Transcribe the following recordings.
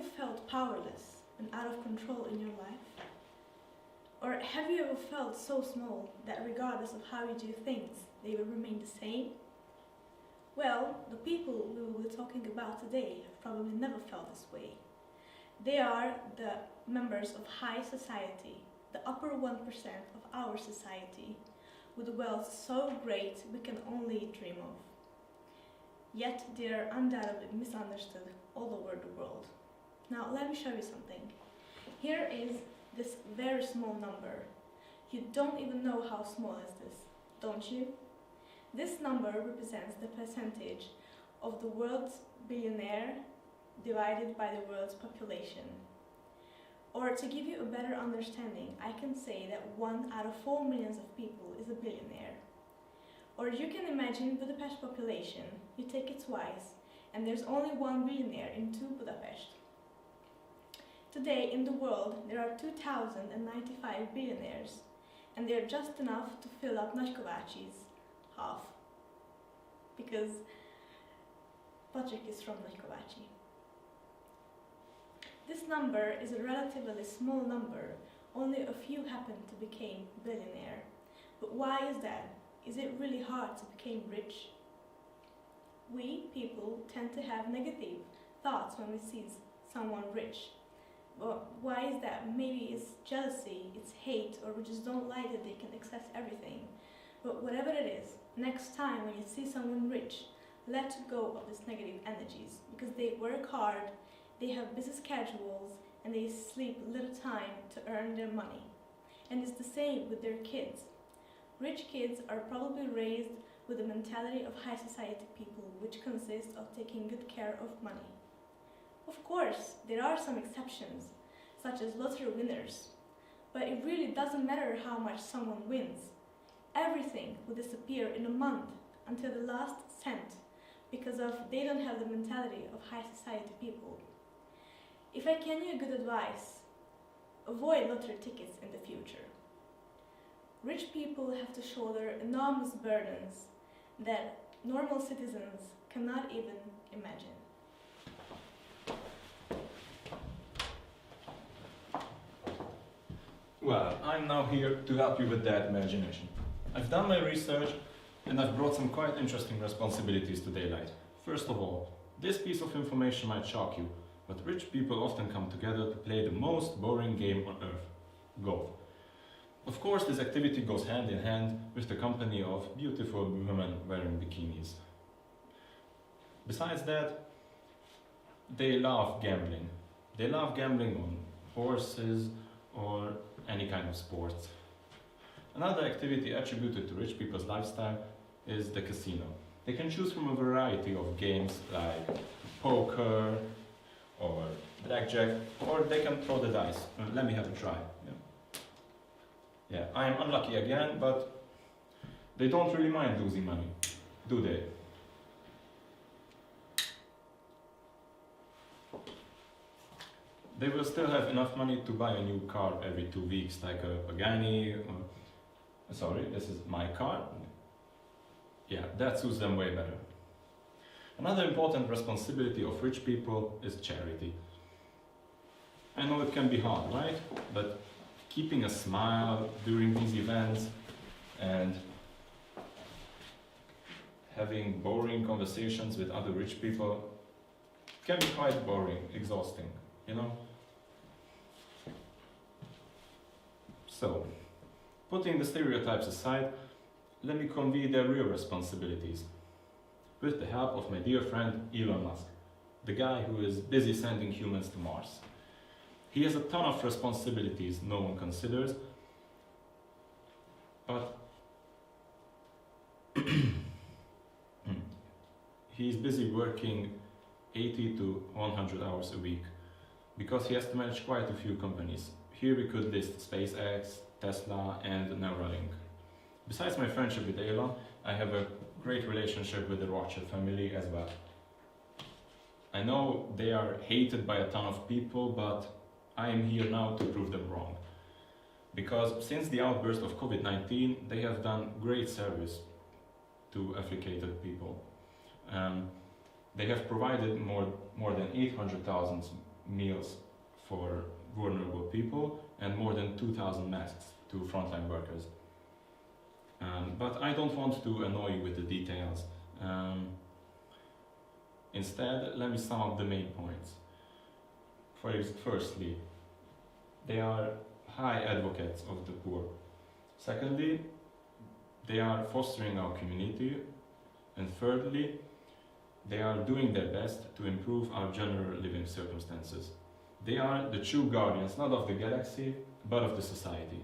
ever felt powerless and out of control in your life? Or have you ever felt so small that regardless of how you do things, they will remain the same? Well, the people we will be talking about today have probably never felt this way. They are the members of high society, the upper 1% of our society, with wealth so great we can only dream of. Yet they are undoubtedly misunderstood all over the world. Now let me show you something. Here is this very small number. You don't even know how small is this, don't you? This number represents the percentage of the world's billionaire divided by the world's population. Or to give you a better understanding, I can say that 1 out of 4 millions of people is a billionaire. Or you can imagine Budapest population, you take it twice, and there's only 1 billionaire in 2 Budapest. Today in the world there are 2,095 billionaires, and they're just enough to fill up Nagykovácsi's half. Because Patrick is from Nagykovácsi. This number is a relatively small number, only a few happen to become billionaire. But why is that? Is it really hard to become rich? We people tend to have negative thoughts when we see someone rich. But why is that? Maybe it's jealousy, it's hate, or we just don't like that they can access everything. But whatever it is, next time when you see someone rich, let go of these negative energies, because they work hard, they have busy schedules, and they sleep little time to earn their money. And it's the same with their kids. Rich kids are probably raised with the mentality of high society people, which consists of taking good care of money. Of course, there are some exceptions, such as lottery winners, but it really doesn't matter how much someone wins. Everything will disappear in a month until the last cent, because they don't have the mentality of high society people. If I can give you good advice, avoid lottery tickets in the future. Rich people have to shoulder enormous burdens that normal citizens cannot even imagine. Well, I'm now here to help you with that imagination. I've done my research and I've brought some quite interesting responsibilities to daylight. First of all, this piece of information might shock you, but rich people often come together to play the most boring game on earth, golf. Of course, this activity goes hand in hand with the company of beautiful women wearing bikinis. Besides that, they love gambling. They love gambling on horses or any kind of sports. Another activity attributed to rich people's lifestyle is the casino. They can choose from a variety of games like poker or blackjack, or they can throw the dice. Let me have a try. Yeah, I'm unlucky again, but they don't really mind losing money, do they? They will still have enough money to buy a new car every 2 weeks, like a Pagani. Sorry, this is my car. Yeah, that suits them way better. Another important responsibility of rich people is charity. I know it can be hard, right? But keeping a smile during these events and having boring conversations with other rich people can be quite boring, exhausting, you know? So, putting the stereotypes aside, let me convey their real responsibilities with the help of my dear friend Elon Musk, the guy who is busy sending humans to Mars. He has a ton of responsibilities no one considers, but he's busy working 80 to 100 hours a week because he has to manage quite a few companies. Here we could list SpaceX, Tesla, and Neuralink. Besides my friendship with Elon, I have a great relationship with the Rothschild family as well. I know they are hated by a ton of people, but I am here now to prove them wrong. Because since the outburst of COVID-19, they have done great service to afflicted people. They have provided more than 800,000 meals for vulnerable people and more than 2,000 masks to frontline workers. But I don't want to annoy you with the details. Instead, let me sum up the main points. Firstly, they are high advocates of the poor. Secondly, they are fostering our community. And thirdly, they are doing their best to improve our general living circumstances. They are the true guardians, not of the galaxy, but of the society.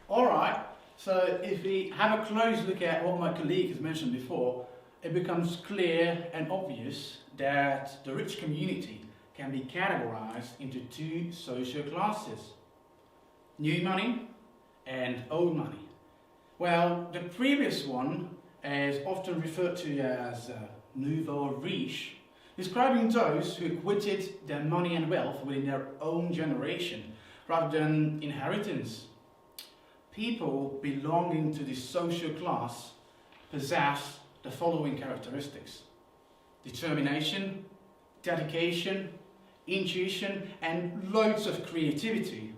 All right, so if we have a close look at what my colleague has mentioned before, it becomes clear and obvious that the rich community can be categorized into two social classes: new money and old money. Well, the previous one is often referred to as nouveau riche, describing those who acquired their money and wealth within their own generation rather than inheritance. People belonging to this social class possess the following characteristics: determination, dedication, intuition, and loads of creativity.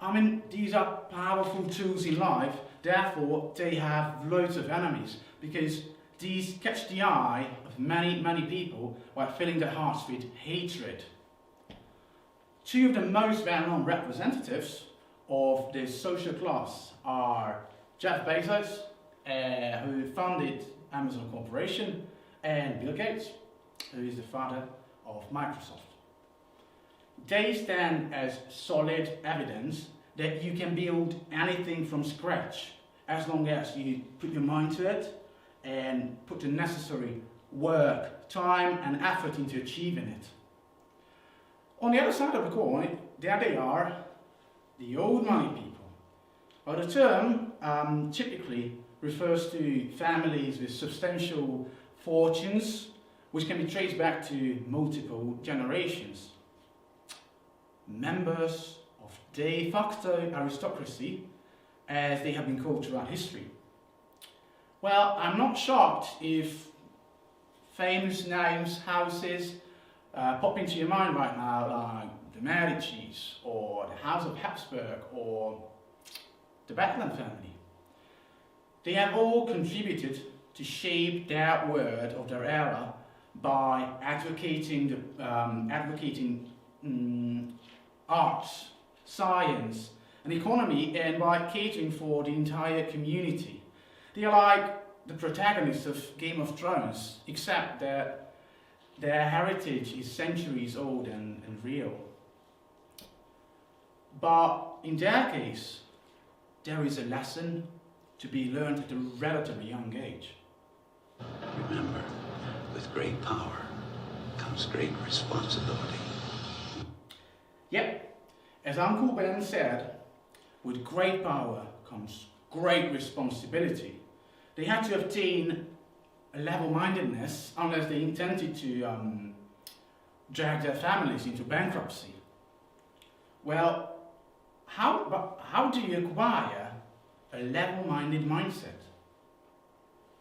I mean, these are powerful tools in life, therefore they have loads of enemies, because these catch the eye of many people while filling their hearts with hatred. Two of the most well-known representatives of this social class are Jeff Bezos, who founded Amazon Corporation, and Bill Gates, who is the father of Microsoft. They stand as solid evidence that you can build anything from scratch as long as you put your mind to it and put the necessary work, time and effort into achieving it. On the other side of the coin, there they are, the old money people. Well, the term typically refers to families with substantial fortunes, which can be traced back to multiple generations. Members of de facto aristocracy, as they have been called throughout history. Well, I'm not shocked if famous names, houses pop into your mind right now, like the Medicis, or the House of Habsburg, or the Bethlehem family. They have all contributed to shape their world of their era by advocating arts, science, and economy, and by catering for the entire community. They are like the protagonists of Game of Thrones, except that their heritage is centuries old and real. But in their case, there is a lesson to be learned at a relatively young age. Remember, with great power comes great responsibility. Yep, as Uncle Ben said, with great power comes great responsibility. They had to obtain a level-mindedness unless they intended to drag their families into bankruptcy. Well, how do you acquire a level-minded mindset?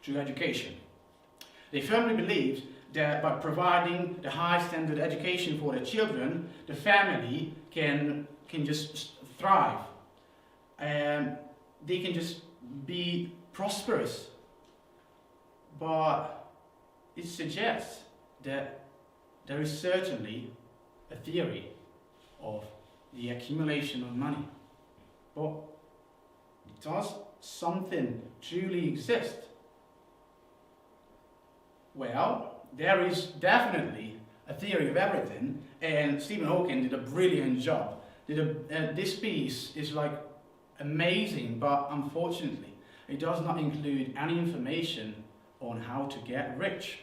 Through education. They firmly believed that by providing the high standard education for their children, the family can just thrive. They can just be prosperous. But it suggests that there is certainly a theory of the accumulation of money. But does something truly exist? Well, there is definitely a theory of everything, and Stephen Hawking did a brilliant job. This piece is like amazing, but unfortunately, it does not include any information on how to get rich.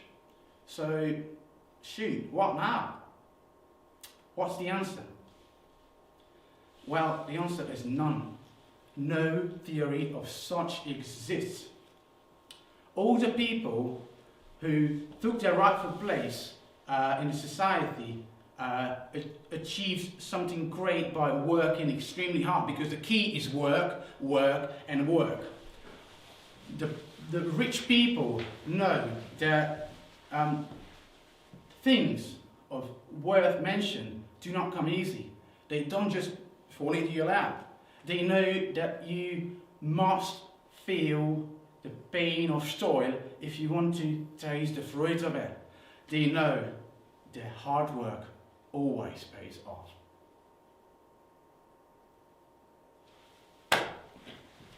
So, shoot, what now? What's the answer? Well, the answer is none. No theory of such exists. All the people who took their rightful place in the society achieved something great by working extremely hard, because the key is work, work, and work. the rich people know that things of worth mention do not come easy. They don't just fall into your lap. They know that you must feel the pain of toil if you want to taste the fruit of it. They know that hard work always pays off.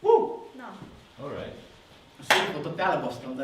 Woo! No. All right. Sì, totale basta, non